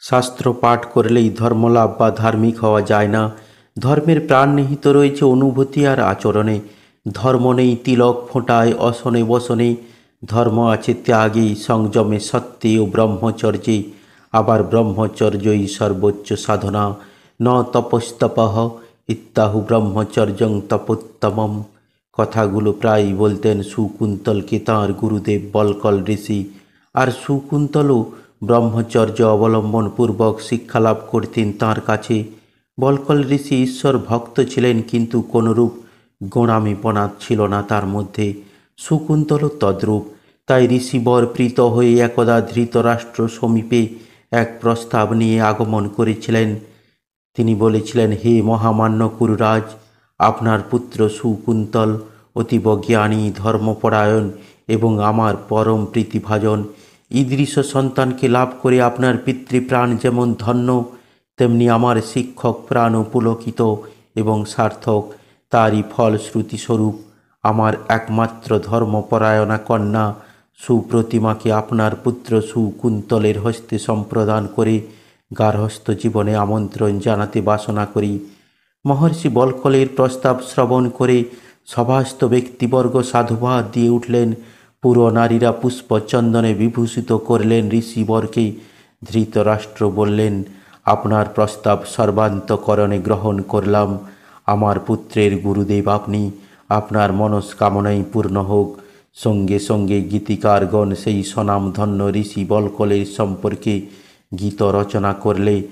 শাস্ত্র পাঠ করলেই ধর্মলাভ বা ধার্মিক হওয়া যায় না। ধর্মের প্রাণ নিহিত রয়েছে অনুভূতি আর আচরণে। ধর্ম নেই তিলক ফোঁটায় অসনে বসনে, ধর্ম আছে ত্যাগে সংযমে সত্যে ও ব্রহ্মচর্যে। আবার ব্রহ্মচর্যই সর্বোচ্চ সাধনা। ন তপস্তপঃ ইত্যাহু ব্রহ্মচর্যং তপোত্তমম। কথাগুলো প্রায় বলতেন শকুন্তলকে তাঁর গুরুদেব বলকল ঋষি। আর শকুন্তলও ব্রহ্মচর্য অবলম্বন পূর্বক শিক্ষালাভ করতেন তাঁর কাছে। বলকল ঋষি ঈশ্বর ভক্ত ছিলেন, কিন্তু কোনরূপ গোঁড়ামিপনা ছিল না তার মধ্যে। শকুন্তলও তদ্রূপ। তাই ঋষিবর প্রীত হয়ে একদা ধৃতরাষ্ট্র সমীপে এক প্রস্তাব নিয়ে আগমন করেছিলেন। তিনি বলেছিলেন, হে মহামান্য কুরুরাজ, আপনার পুত্র শকুন্তল অতীব জ্ঞানী, ধর্মপরায়ণ এবং আমার পরম প্রীতিভাজন। ঈদৃশ সন্তানকে লাভ করে আপনার পিতৃপ্রাণ যেমন ধন্য, তেমনি আমার শিক্ষক প্রাণও পুলকিত এবং সার্থক। তারই ফলশ্রুতিস্বরূপ আমার একমাত্র ধর্মপরায়ণা কন্যা সুপ্রতিমাকে আপনার পুত্র শকুন্তলের হস্তে সম্প্রদান করে গার্হস্থ্য জীবনে আমন্ত্রণ জানাতে বাসনা করি। মহর্ষি বলকলের প্রস্তাব শ্রবণ করে সভাস্থ ব্যক্তিবর্গ সাধুবাদ দিয়ে উঠলেন। পুরো নারীরা পুষ্পচন্দনে বিভূষিত করলেন ঋষিবরকে। ধৃতরাষ্ট্র বললেন, আপনার প্রস্তাব সর্বান্তকরণে গ্রহণ করলাম। আমার পুত্রের গুরুদেব আপনি, আপনার মনস্কামনাই পূর্ণ হোক। সঙ্গে সঙ্গে গীতিকারগণ সেই স্বনামধন্য ঋষি বলকলের সম্পর্কে গীত রচনা করলে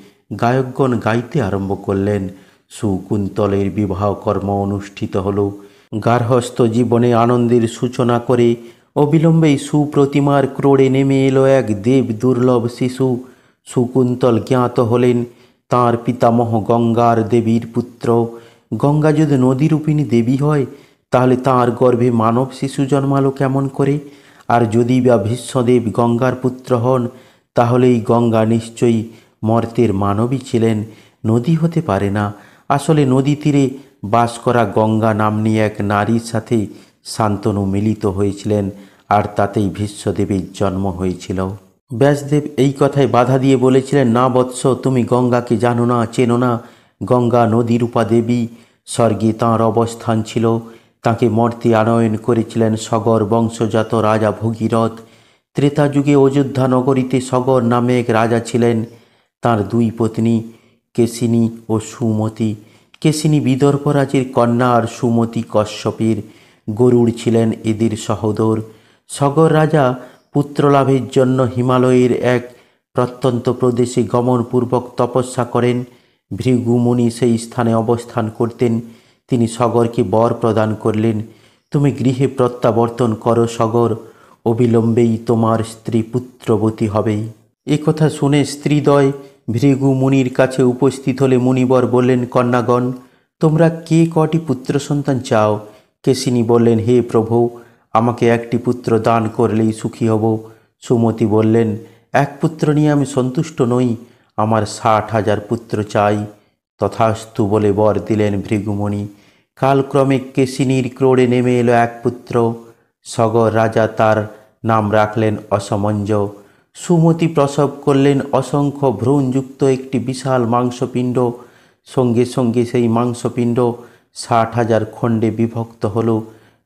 গায়কগণ গাইতে আরম্ভ করলেন। শকুন্তলের বিবাহ কর্ম অনুষ্ঠিত হল। গার্হস্থ্য জীবনে আনন্দের সূচনা করে অবিলম্বেই সুপ্রতিমার ক্রোড়ে নেমে এলো এক দেব দুর্লভ শিশু। শকুন্তল জ্ঞাত হলেন তাঁর পিতামহ গঙ্গার দেবীর পুত্র। গঙ্গা যদি নদীরূপিণী দেবী হয়, তাহলে তাঁর গর্ভে মানব শিশু জন্মালো কেমন করে? আর যদি বা ভীষ্মদেব গঙ্গার পুত্র হন, তাহলে এই গঙ্গা নিশ্চয়ই মর্তের মানবী ছিলেন, নদী হতে পারে না। আসলে নদী তীরে বাস করা গঙ্গা নাম্নী এক নারীর সাথে শান্তনু মিলিত হয়েছিলেন, আর তাতেই ভীষ্মদেবের জন্ম হয়েছিল। ব্যাসদেব এই কথায় বাধা দিয়ে বলেছিলেন, না বৎস, তুমি গঙ্গাকে জানো না, চেনো না। গঙ্গা নদীরূপা দেবী, স্বর্গে তাঁর অবস্থান ছিল। তাঁকে মর্তে আনয়ন করেছিলেন সগর বংশজাত রাজা ভগীরথ। ত্রেতা যুগে অযোধ্যা নগরীতে সগর নামে এক রাজা ছিলেন। তাঁর দুই পত্নী কেশিনী ও সুমতি। কেশিনী বিদর্ভ রাজের কন্যা আর সুমতি কশ্যপের। গরুড় ছিলেন এদের সহোদর। সগর রাজা পুত্রলাভের জন্য হিমালয়ের এক প্রত্যন্ত প্রদেশে গমনপূর্বক তপস্যা করেন। ভৃগু মুনি সেই স্থানে অবস্থান করতেন। তিনি সগরকে বর প্রদান করলেন, তুমি গৃহে প্রত্যাবর্তন করো সগর, অবিলম্বেই তোমার স্ত্রী পুত্রবতী হবে। এ কথা শুনে স্ত্রীদ্বয় ভৃগু মুনির কাছে উপস্থিত হলে মুনিবর বললেন, কন্যাগণ, তোমরা কে কটি পুত্র সন্তান চাও? কেশিনী বললেন, হে প্রভু, আমাকে একটি পুত্র দান করলেই সুখী হব। সুমতি বললেন, এক পুত্র নিয়ে আমি সন্তুষ্ট নই, আমার 60,000 পুত্র চাই। তথাস্তু বলে বর দিলেন ভৃগুমুনি। কালক্রমে কেশিনীর ক্রোড়ে নেমে এলো এক পুত্র। সগর রাজা তার নাম রাখলেন অসমঞ্জ। সুমতি প্রসব করলেন অসংখ্য ভ্রূণযুক্ত একটি বিশাল মাংসপিণ্ড। সঙ্গে সঙ্গে সেই মাংসপিণ্ড 60,000 খণ্ডে বিভক্ত হল।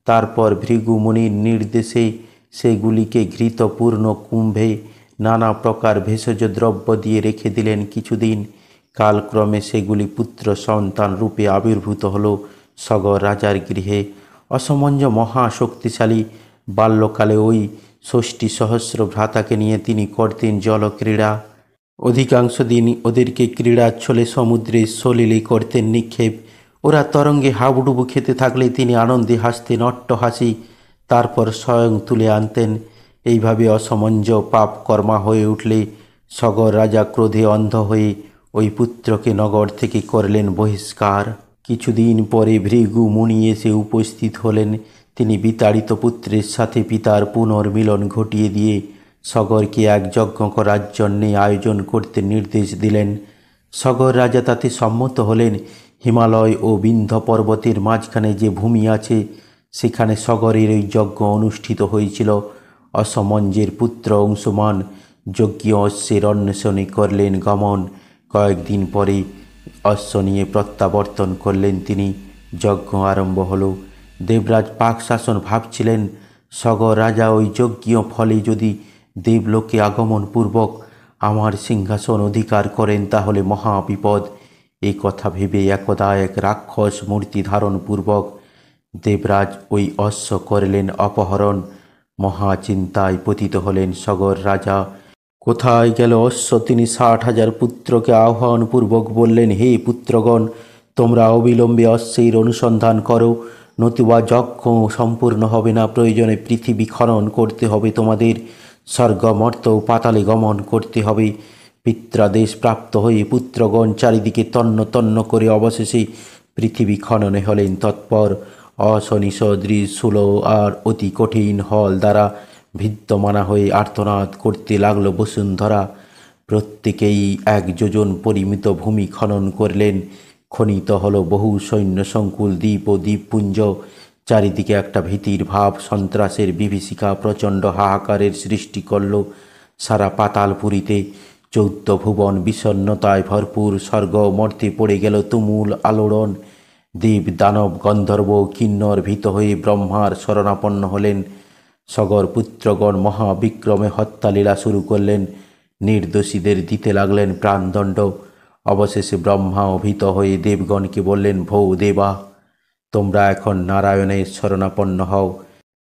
তারপর ভৃগু মুনির নির্দেশে সেগুলিকে ঘৃতপূর্ণ কুম্ভে নানা প্রকার ভেষজ দ্রব্য দিয়ে রেখে দিলেন কিছুদিন। কালক্রমে সেগুলি পুত্র সন্তান রূপে আবির্ভূত হল সগর রাজার গৃহে। অসমঞ্জ মহা শক্তিশালী। বাল্যকালে ওই 60 সহস্র ভ্রাতাকে নিয়ে তিনি করতেন জলক্রীড়া। অধিকাংশ দিন ওদেরকে ক্রীড়াচ্ছলে সমুদ্রে সলিলে করতেন নিক্ষেপ। ওরা তরঙ্গে হাবুডুবু খেতে থাকলে তিনি আনন্দে হাসতেন অট্টহাসি, তারপর স্বয়ং তুলে আনতেন। এইভাবে অসমঞ্জ পাপ কর্মা হয়ে উঠলে সগর রাজা ক্রোধে অন্ধ হয়ে ওই পুত্রকে নগর থেকে করলেন বহিষ্কার। কিছুদিন পরে ভৃগু মুনি এসে উপস্থিত হলেন। তিনি বিতাড়িত পুত্রের সাথে পিতার পুনর্মিলন ঘটিয়ে দিয়ে সগরকে এক যজ্ঞ করার জন্যে আয়োজন করতে নির্দেশ দিলেন। সগর রাজা তাতে সম্মত হলেন। হিমালয় ও বিন্ধ্য পর্বতের মাঝখানে যে ভূমি আছে, সেখানে সগরের ওই যজ্ঞ অনুষ্ঠিত হয়েছিল। অসমঞ্জের পুত্র অংশুমান যজ্ঞ অশ্বের অন্বেষণে করলেন গমন। কয়েকদিন পরে অশ্ব নিয়ে প্রত্যাবর্তন করলেন তিনি। যজ্ঞ আরম্ভ হলো। দেবরাজ পাক শাসন ভাবছিলেন, সগর রাজা ওই যজ্ঞ ফলে যদি দেবলোকে আগমন পূর্বক আমার সিংহাসন অধিকার করেন তাহলে মহা বিপদ। এই কথা ভেবে একদা এক রাক্ষস মূর্তি ধারণ পূর্বক দেবরাজ ওই অশ্ব করলেন অপহরণ। মহা চিন্তায় পতিত হলেন সগর রাজা। কোথায় গেল অশ্ব? তিনি 60,000 পুত্রকে আহ্বানপূর্বক বললেন, হে পুত্রগণ, তোমরা অবিলম্বে অশ্বের অনুসন্ধান করো, নতুবা যজ্ঞ সম্পূর্ণ হবে না। প্রয়োজনে পৃথিবী খনন করতে হবে তোমাদের, স্বর্গ মর্ত পাতালে গমন করতে হবে। পিত্রাদেশ প্রাপ্ত হয়ে পুত্রগণ চারিদিকে তন্ন তন্ন করে অবশেষে পৃথিবী খননে হলেন তৎপর। অশনি সদৃশ স্থূল আর অতি কঠিন হল দ্বারা ভিদ্যমানা হয়ে আর্তনাদ করতে লাগল বসুন্ধরা। প্রত্যেকেই 1 যোজন পরিমিত ভূমি খনন করলেন। খনিত হল বহু সৈন্য সংকুল দ্বীপ ও দ্বীপপুঞ্জ। চারিদিকে একটা ভীতির ভাব, সন্ত্রাসের বিভীষিকা প্রচণ্ড হাহাকারের সৃষ্টি করল সারা পাতালপুরীতে। 14 ভুবন বিষণ্ণতায় ভরপুর। স্বর্গ মর্তে পড়ে গেল তুমুল আলোড়ন। দেব দানব গন্ধর্ব কিন্নর ভীত হয়ে ব্রহ্মার শরণাপন্ন হলেন। সগর পুত্রগণ মহাবিক্রমে হত্যালীলা শুরু করলেন। নির্দোষীদের দিতে লাগলেন প্রাণদণ্ড। অবশেষে ব্রহ্মাও ভীত হয়ে দেবগণকে বললেন, ভৌ দেবা, তোমরা এখন নারায়ণের শরণাপন্ন হও।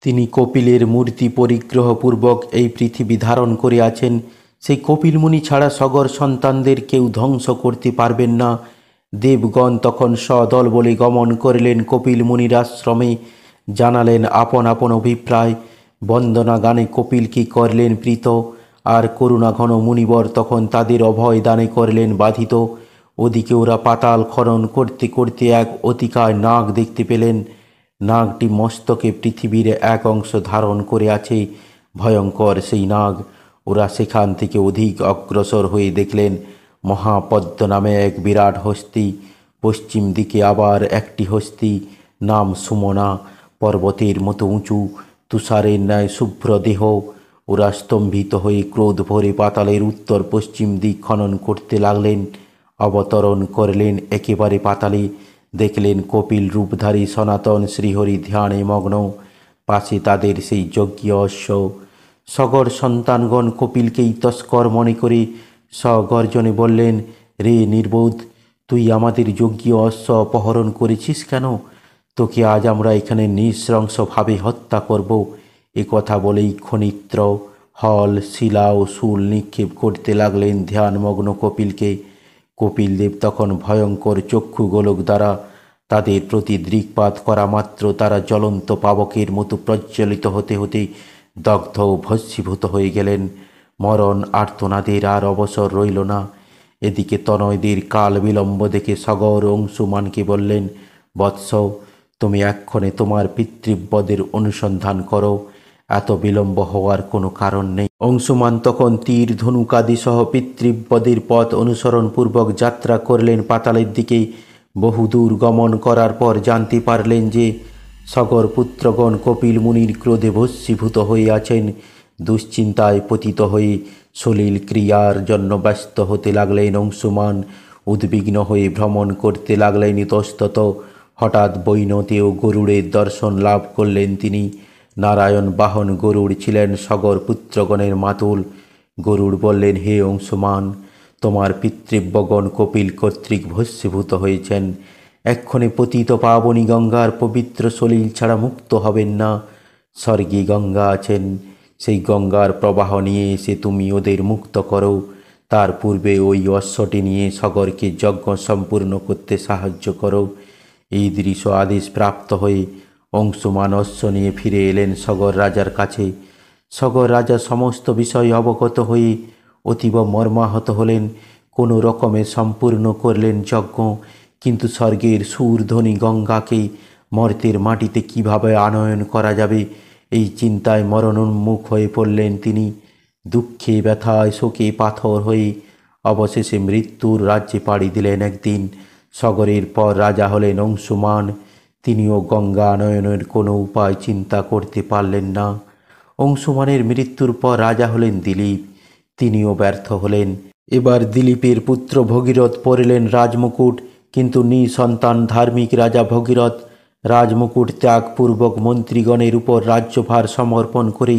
তিনি কপিলের মূর্তি পরিগ্রহপূর্বক এই পৃথিবী ধারণ করে আছেন। সেই কপিল মুনি ছাড়া সগর সন্তানদের কেউ ধ্বংস করতে পারবেন না। দেবগণ তখন সদল বলে গমন করলেন কপিল মুনির আশ্রমে, জানালেন আপন আপন অভিপ্রায়। বন্দনা গানে কপিলকে করলেন প্রীত, আর করুণাঘন মুনিবর তখন তাদের অভয় দানে করলেন বাধিত। ওদিকে ওরা পাতাল খনন করতে করতে এক অতিকায় নাগ দেখতে পেলেন। নাগটি মস্তকে পৃথিবীর এক অংশ ধারণ করে আছে। ভয়ঙ্কর সেই নাগ। ওরা সেখান থেকে অধিক অগ্রসর হয়ে দেখলেন মহাপদ্ম নামে এক বিরাট হস্তি। পশ্চিম দিকে আবার একটি হস্তি, নাম সুমনা, পর্বতের মতো উঁচু, তুষারের ন্যায় শুভ্র দেহ। ওরা স্তম্ভিত হয়ে ক্রোধ ভরে পাতালের উত্তর পশ্চিম দিক খনন করতে লাগলেন। অবতরণ করলেন একেবারে পাতালে। দেখলেন কপিল রূপধারী সনাতন শ্রীহরি ধ্যানে মগ্ন, পাশে তাদের সেই যজ্ঞ অশ্ব। সগর সন্তানগণ কপিলকেই তস্কর মনে করে সগর্জনে বললেন, রে নির্বোধ, তুই আমাদের যজ্ঞ অশ্ব অপহরণ করেছিস কেন? তোকে আজ আমরা এখানে নৃশংসভাবে হত্যা করব। এ কথা বলেই খনিত্র হল শিলা ও শূল নিক্ষেপ করতে লাগলেন ধ্যানমগ্ন কপিলকে। কপিলদেব তখন ভয়ঙ্কর চক্ষু গোলক দ্বারা তাদের প্রতি দৃকপাত করা মাত্র তারা জ্বলন্ত পাবকের মতো প্রজ্বলিত হতে হতে দগ্ধ ও ভস্মীভূত হয়ে গেলেন। মরণ আর্তনাদের আর অবসর রইল না। এদিকে তনয়দের কাল বিলম্ব দেখে সগর অংশুমানকে বললেন, বৎস, তুমি এক্ষণে তোমার পিতৃব্যদের অনুসন্ধান করো, এত বিলম্ব হওয়ার কোনো কারণ নেই। অংশুমান তখন তীর ধনুকাদি সহ পিতৃব্যদের পথ অনুসরণ পূর্বক যাত্রা করলেন পাতালের দিকে। বহুদূর গমন করার পর জানতে পারলেন যে সগর পুত্রগণ কপিল মুনির ক্রোধে ভস্মীভূত হয়ে আছেন। দুশ্চিন্তায় পতিত হয়ে সলিল ক্রিয়ার জন্য ব্যস্ত হতে লাগলেন অংশুমান। উদ্বিগ্ন হয়ে ভ্রমণ করতে লাগলেন ইতস্তত। হঠাৎ বৈনতে ও গরুড়ের দর্শন লাভ করলেন তিনি। নারায়ণ বাহন গরুড় ছিলেন সগর পুত্রগণের মাতুল। গরুড় বললেন, হে অংশুমান, তোমার পিতৃব্যগণ কপিল কর্তৃক ভস্মীভূত হয়েছেন। এক্ষণে পতিত পাবনী গঙ্গার পবিত্র সলিল ছাড়া মুক্ত হবেন না। স্বর্গে গঙ্গা আছেন, সেই গঙ্গার প্রবাহ নিয়ে এসে তুমি ওদের মুক্ত করো। তার পূর্বে ওই অশ্বটি নিয়ে সগরকে যজ্ঞ সম্পূর্ণ করতে সাহায্য করো। এই দৃশ্য আদেশ প্রাপ্ত হয়ে অংশুমান অশ্ব নিয়ে ফিরে এলেন সগর রাজার কাছে। সগর রাজা সমস্ত বিষয় অবগত হয়ে অতীব মর্মাহত হলেন। কোনো রকমে সম্পূর্ণ করলেন যজ্ঞ, কিন্তু স্বর্গের সুরধ্বনি গঙ্গাকে মর্তের মাটিতে কিভাবে আনয়ন করা যাবে এই চিন্তায় মরণোন্মুখ হয়ে পড়লেন তিনি। দুঃখে ব্যথায় শোকে পাথর হয়ে অবশেষে মৃত্যুর রাজ্যে পাড়ি দিলেন একদিন। সগরের পর রাজা হলেন অংশুমান। তিনিও গঙ্গা আনয়নের কোনো উপায় চিন্তা করতে পারলেন না। অংশুমানের মৃত্যুর পর রাজা হলেন দিলীপ। তিনিও ব্যর্থ হলেন। এবার দিলীপের পুত্র ভগীরথ পরিলেন রাজমুকুট, কিন্তু নিঃসন্তান ধার্মিক রাজা ভগীরথ রাজমুকুট ত্যাগপূর্বক মন্ত্রীগণের উপর রাজ্যভার সমর্পণ করে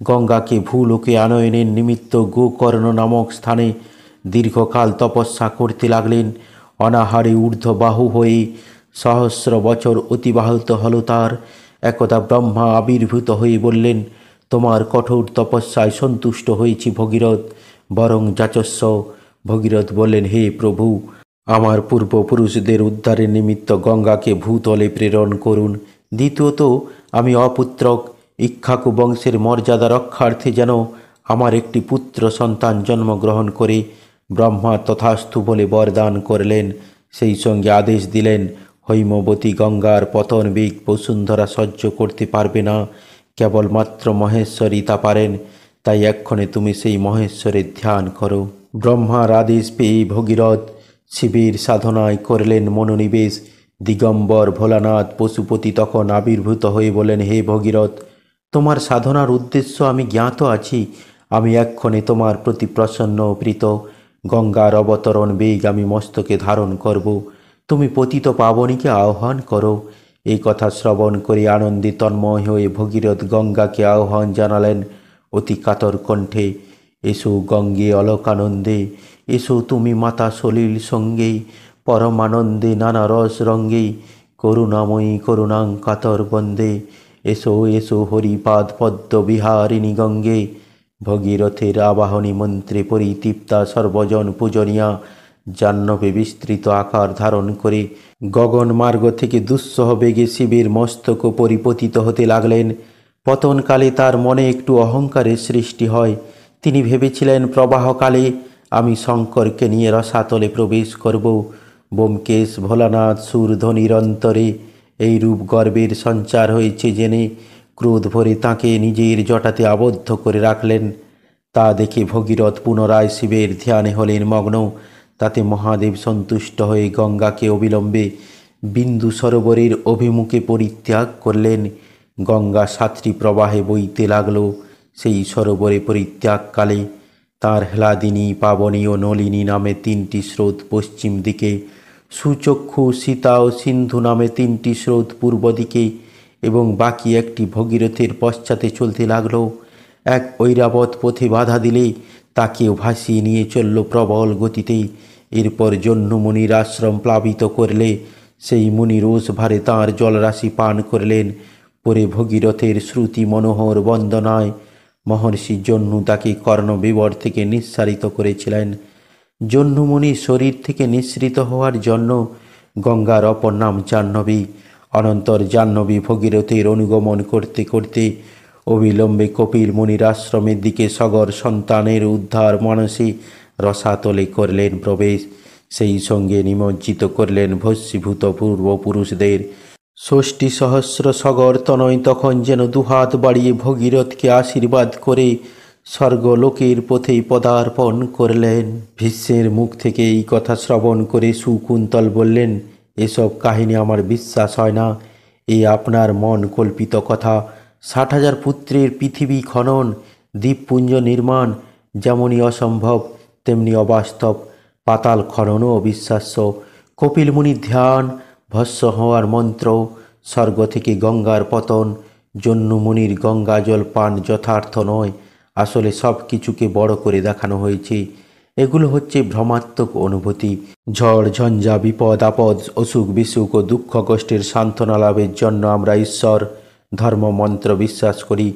গঙ্গাকে ভূলোকে আনয়নের নিমিত্ত গোকর্ণ নামক স্থানে দীর্ঘকাল তপস্যা করতে লাগলেন। অনাহারে ঊর্ধ্ববাহু হয়ে সহস্র বছর অতিবাহিত হল তার। একদা ব্রহ্মা আবির্ভূত হয়ে বললেন, তোমার কঠোর তপস্যায় সন্তুষ্ট হয়েছি ভগীরথ, বরং যাচস্ব। ভগীরথ বললেন, হে প্রভু, আমার পূর্বপুরুষদের উদ্ধারের নিমিত্ত গঙ্গাকে ভূতলে প্রেরণ করুন। দ্বিতীয়ত, আমি অপুত্রক, ইক্ষ্বাকু বংশের মর্যাদা রক্ষার্থে যেন আমার একটি পুত্র সন্তান জন্মগ্রহণ করে। ব্রহ্মা তথাস্তু বলে বরদান করলেন। সেই সঙ্গে আদেশ দিলেন, হৈমবতী গঙ্গার পতন বেগ বসুন্ধরা সহ্য করতে পারবে না, কেবলমাত্র মহেশ্বরই তা পারেন। তাই এক্ষণে তুমি সেই মহেশ্বরের ধ্যান করো। ব্রহ্মার আদেশ পেয়ে ভগীরথ শিবের সাধনায় করলেন মনোনিবেশ। দিগম্বর ভোলানাথ পশুপতি তখন আবির্ভূত হয়ে বলেন, হে ভগীরথ, তোমার সাধনার উদ্দেশ্য আমি জ্ঞাত আছি। আমি এক্ষণে তোমার প্রতি প্রসন্ন প্রীত। গঙ্গার অবতরণ বেগ আমি মস্তকে ধারণ করব। তুমি পতিত পাবনীকে আহ্বান করো। এই কথা শ্রবণ করে আনন্দে তন্ময় হয়ে ভগীরথ গঙ্গাকে আহ্বান জানালেন অতি কাতর কণ্ঠে। এসো গঙ্গে অলোকানন্দে, এসো তুমি মাতা সলিল সঙ্গে, পরমানন্দে নানা রস রঙ্গে, করুণাময়ী করুণাং কাতর বন্দে। এসো এসো হরিপাদ পদ্ম বিহারিণী গঙ্গে। ভগীরথের আবাহনী মন্ত্রে পরিতৃপ্তা সর্বজন পূজনীয়া জাহ্নবে বিস্তৃত আকার ধারণ করে গগন মার্গ থেকে দুঃসহ বেগে শিবের মস্তক পরিপতিত হতে লাগলেন। পতনকালে তার মনে একটু অহংকারের সৃষ্টি হয়। তিনি ভেবেছিলেন, প্রবাহকালে আমি শঙ্করকে নিয়ে রসাতলে প্রবেশ করব। ব্যোমকেশ ভোলানাথ সুরধ্বনির অন্তরে এই রূপ গর্বের সঞ্চার হয়েছে জেনে ক্রোধ ভরে তাঁকে নিজের জটাতে আবদ্ধ করে রাখলেন। তা দেখে ভগীরথ পুনরায় শিবের ধ্যানে হলেন মগ্ন। তাতে মহাদেব সন্তুষ্ট হয়ে গঙ্গাকে অবিলম্বে বিন্দু সরোবরের অভিমুখে পরিত্যাগ করলেন। গঙ্গা সাতটি প্রবাহে বইতে লাগল। সেই সরোবরে পরিত্যাগকালে তাঁর হ্লাদিনী, পাবনী ও নলিনী নামে তিনটি স্রোত পশ্চিম দিকে, সুচক্ষু, সীতা ও সিন্ধু নামে তিনটি স্রোত পূর্ব দিকে এবং বাকি একটি ভগীরথের পশ্চাতে চলতে লাগল। এক ঐরাবত পথে বাধা দিলে তাকেও ভাসিয়ে নিয়ে চলল প্রবল গতিতে। এরপর জহ্নমুনির আশ্রম প্লাবিত করলে সেই মুনি রোষ ভারে তাঁর জলরাশি পান করলেন। পরে ভগীরথের শ্রুতি মনোহর বন্দনায় মহর্ষি জহ্নু তাকে কর্ণবিবর থেকে নিঃসারিত করেছিলেন। জহ্নুমুনির শরীর থেকে নিঃসৃত হওয়ার জন্য গঙ্গার অপর নাম জাহ্নবী। অনন্তর জাহ্নবী ভগীরথের অনুগমন করতে করতে অবিলম্বে কপিল মুনির আশ্রমের দিকে সগর সন্তানের উদ্ধার মানসে রসাতলে করলেন প্রবেশ। সেই সঙ্গে নিমজ্জিত করলেন ভস্মীভূত পূর্বপুরুষদের। ৬০ সহস্র সগর তনয় তখন যেন দুহাত বাড়িয়ে ভগীরথকে আশীর্বাদ করে স্বর্গলোকের পথে পদার্পণ করলেন। ভীষ্মের মুখ থেকে এই কথা শ্রবণ করে সুকুন্তল বললেন, এসব কাহিনী আমার বিশ্বাস হয় না। এই আপনার মন কল্পিত কথা। ৬০,০০০ পুত্রের পৃথিবী খনন, দ্বীপপুঞ্জ নির্মাণ যেমনই অসম্ভব তেমনি অবাস্তব। পাতাল খননও অবিশ্বাস্য। কপিল মুনির ধ্যান, ভস্ম হওয়ার মন্ত্র, স্বর্গ থেকে গঙ্গার পতন, জহ্নুমুনির গঙ্গা জল পান যথার্থ নয়। আসলে সব কিছুকে বড় করে দেখানো হয়েছে। এগুলো হচ্ছে ভ্রমাত্মক অনুভূতি। ঝড় ঝঞ্ঝা, বিপদ আপদ, অসুখ বিসুখ ও দুঃখ কষ্টের সান্ত্বনা লাভের জন্য আমরা ঈশ্বর, ধর্ম, মন্ত্র বিশ্বাস করি।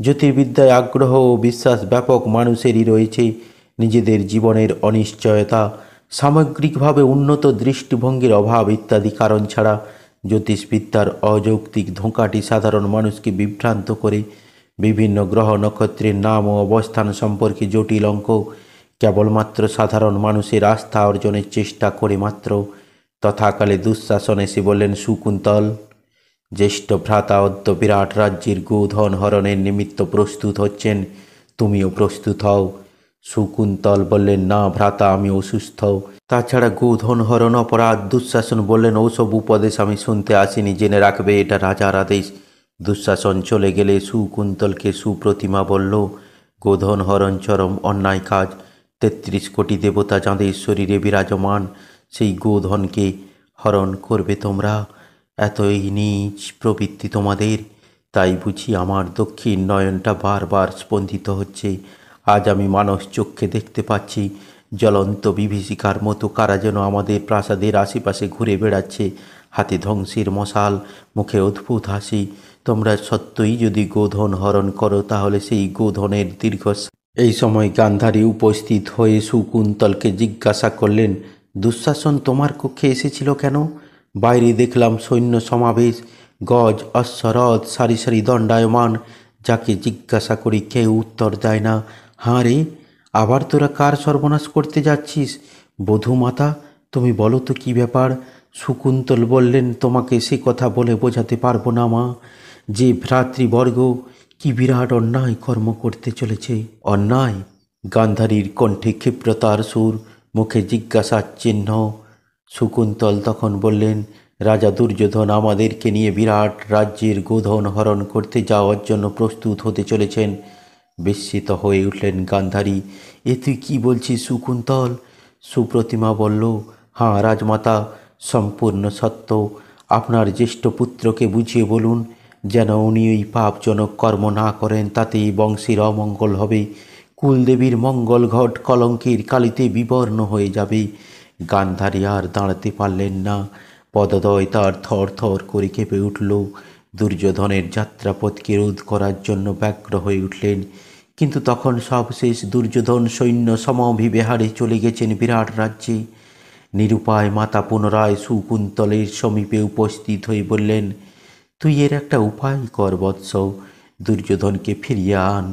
জ্যোতির্বিদ্যায় আগ্রহ ও বিশ্বাস ব্যাপক মানুষেরই রয়েছে। নিজেদের জীবনের অনিশ্চয়তা, সামগ্রিকভাবে উন্নত দৃষ্টিভঙ্গির অভাব ইত্যাদি কারণ ছাড়া জ্যোতিষবিদ্যার অযৌক্তিক ধোঁকাটি সাধারণ মানুষকে বিভ্রান্ত করে। বিভিন্ন গ্রহ নক্ষত্রের নাম ও অবস্থান সম্পর্কে জটিল অঙ্ক কেবলমাত্র সাধারণ মানুষের আস্থা অর্জনের চেষ্টা করে মাত্র। তথাকালে দুঃশাসন এসে বললেন, সুকুন্তল, জ্যেষ্ঠ ভ্রাতা অদ্য বিরাট রাজ্যের গোধন হরণের নিমিত্ত প্রস্তুত হচ্ছেন, তুমিও প্রস্তুত হও। সুকুন্তল বললেন, না ভ্রাতা, আমি অসুস্থ। তাছাড়া গোধন হরণ অপরাধ। দুঃশাসন বললেন, ওসব উপদেশ আমি শুনতে আসিনি, জেনে রাখবে এটা রাজার আদেশ। দুঃশাসন চলে গেলে সুকুন্তলকে সুপ্রতিমা বলল, গোধন হরণ চরম অন্যায় কাজ। ৩৩ কোটি দেবতা যাঁদের শরীরে বিরাজমান, সেই গোধনকে হরণ করবে তোমরা? এতই নীচ প্রবৃত্তি তোমাদের। তাই বুঝি আমার দক্ষিণ নয়নটা বারবার স্পন্দিত হচ্ছে। আজ আমি মানস চক্ষে দেখতে পাচ্ছি, জ্বলন্ত বিভীষিকার মতো কারা যেন আমাদের প্রাসাদের আশেপাশে ঘুরে বেড়াচ্ছে, হাতে ধ্বংসের মশাল, মুখে অদ্ভুত হাসি। তোমরা সত্যই যদি গোধন হরণ করো, তাহলে সেই গোধনের দীর্ঘ। এই সময় গান্ধারী উপস্থিত হয়ে শকুন্তলকে জিজ্ঞাসা করলেন, দুঃশাসন তোমার কক্ষে এসেছিল কেন? বাইরে দেখলাম সৈন্য সমাবেশ, গজ অশ্বরথ সারি সারি দণ্ডায়মান। যাকে জিজ্ঞাসা করি কেউ উত্তর দেয় না। হাঁ রে, আবার তোরা কার সর্বনাশ করতে যাচ্ছিস? বধূমাতা, তুমি বলো তো কী ব্যাপার? শকুন্তল বললেন, তোমাকে সে কথা বলে বোঝাতে পারবো না মা। যে ভ্রাতৃবর্গ কি বিরাট অন্যায় কর্ম করতে চলেছে। অন্যায়? গান্ধারীর কণ্ঠে ক্ষিপ্রতার সুর, মুখে জিজ্ঞাসার চিহ্ন। শকুন্তল তখন বললেন, রাজা দুর্যোধন আমাদেরকে নিয়ে বিরাট রাজ্যের গোধন হরণ করতে যাওয়ার জন্য প্রস্তুত হতে চলেছেন। বিস্মিত হয়ে উঠলেন গান্ধারী। এ তুই কী বলছিস শকুন্তল? সুপ্রতিমা বলল, হাঁ রাজমাতা, সম্পূর্ণ সত্য। আপনার জ্যেষ্ঠ পুত্রকে বুঝিয়ে বলুন যেন উনি ওই পাপজনক কর্ম না করেন, তাতেই বংশের অমঙ্গল হবে। কুলদেবীর মঙ্গল ঘট কলঙ্কের কালিতে বিবর্ণ হয়ে যাবে। গান্ধারী আর দাঁড়াতে পারলেন না। পদদয় তার থর থর করে কেঁপে উঠল। দুর্যোধনের যাত্রাপথকে রোধ করার জন্য ব্যগ্র হয়ে উঠলেন। কিন্তু তখন সবশেষ দুর্যোধন সৈন্য সমভিবেহারে চলে গেছেন বিরাট রাজ্যে। নিরুপায় মাতা পুনরায় শকুন্তলের সমীপে উপস্থিত হয়ে বললেন, তুই এর একটা উপায় কর বৎস, দুর্যোধনকে ফিরিয়ে আন।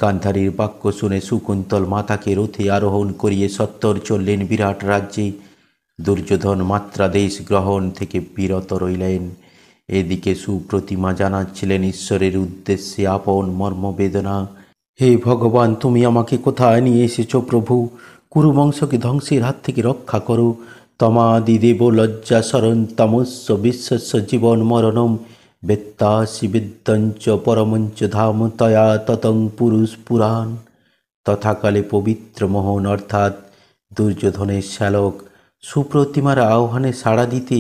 গান্ধারীর বাক্য শুনে শকুন্তল মাতাকে রথে আরোহণ করিয়ে সত্বর চললেন বিরাট রাজ্যে। দুর্যোধন মাত্রাদেশ গ্রহণ থেকে বিরত রইলেন। এদিকে সুপ্রতিমা জানাচ্ছিলেন ঈশ্বরের উদ্দেশ্যে আপন মর্মবেদনা। হে ভগবান, তুমি আমাকে কোথায় নিয়ে এসেছ প্রভু? কুরুবংশকে ধ্বংসের হাত থেকে রক্ষা করো। তমাদি দেব লজ্জা শরণ তমস্য বিশ্বস্য জীবন মরণম বেত্তাসি বিদ্যঞ্চ পরমঞ্চ ধাম তয়া ততং পুরুষ পুরাণ। তথাকালে পবিত্র মোহন অর্থাৎ দুর্যোধনের শ্যালক সুপ্রতিমার আহ্বানে সাড়া দিতে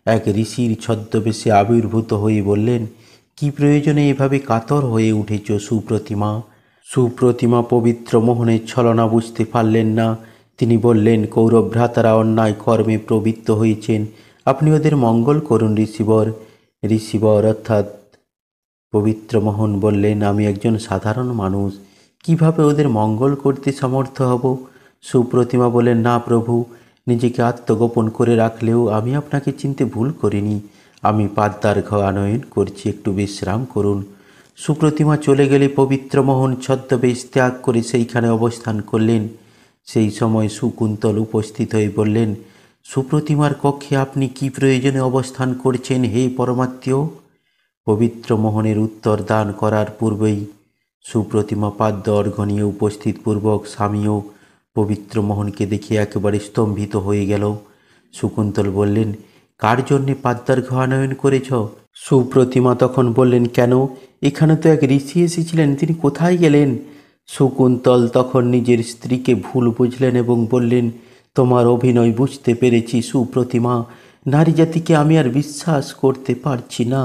এক ঋষির ছদ্মবেশে আবির্ভূত হয়ে বললেন, কি প্রয়োজনে এভাবে কাতর হয়ে উঠেছ সুপ্রতিমা? সুপ্রতিমা পবিত্র মোহনের ছলনা বুঝতে পারলেন না। তিনি বললেন, কৌরব ভ্রাতারা অন্যায় কর্মে প্রবৃত্ত হয়েছেন, আপনি ওদের মঙ্গল করুন ঋষিবর। ঋষিবর অর্থাৎ পবিত্র মোহন বললেন, আমি একজন সাধারণ মানুষ, কিভাবে ওদের মঙ্গল করতে সমর্থ হব? সুপ্রতিমা বলেন, না প্রভু, নিজেকে আত্মগোপন করে রাখলেও আমি আপনাকে চিনতে ভুল করিনি। আমি পাদ্মার্ঘ্য আনয়ন করছি, একটু বিশ্রাম করুন। সুপ্রতিমা চলে গেলে পবিত্র মোহন ছদ্মবেশ ত্যাগ করে সেইখানে অবস্থান করলেন। সেই সময় শকুন্তল উপস্থিত হয়ে বললেন, সুপ্রতিমার কক্ষে আপনি কি প্রয়োজনে অবস্থান করছেন হে পরমাত্মীয়? পবিত্র মোহনের উত্তর দান করার পূর্বেই সুপ্রতিমা পাদ্য অর্ঘ্য নিয়ে উপস্থিত পূর্বক স্বামীও পবিত্র মোহনকে দেখে একেবারে স্তম্ভিত হয়ে গেল। শকুন্তল বললেন, কার জন্যে পাদ্যার্ঘ্য আনয়ন করেছ? সুপ্রতিমা তখন বললেন, কেন, এখানে তো এক ঋষি এসেছিলেন, তিনি কোথায় গেলেন? শকুন্তল তখন নিজের স্ত্রীকে ভুল বুঝলেন এবং বললেন, তোমার অভিনয় বুঝতে পেরেছি সুপ্রতিমা, নারী জাতিকে আমি আর বিশ্বাস করতে পারছি না।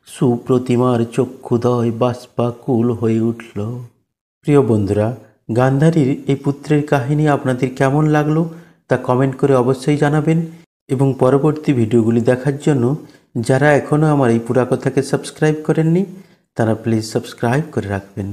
সুপ্রতিমার চক্ষুদয় বাষ্পাকুল হয়ে উঠল। প্রিয় বন্ধুরা, গান্ধারীর এই পুত্রের কাহিনী আপনাদের কেমন লাগলো তা কমেন্ট করে অবশ্যই জানাবেন এবং পরবর্তী ভিডিওগুলি দেখার জন্য যারা এখনও আমার এই পুরা কথাকে সাবস্ক্রাইব করেননি তারা প্লিজ সাবস্ক্রাইব করে রাখবেন।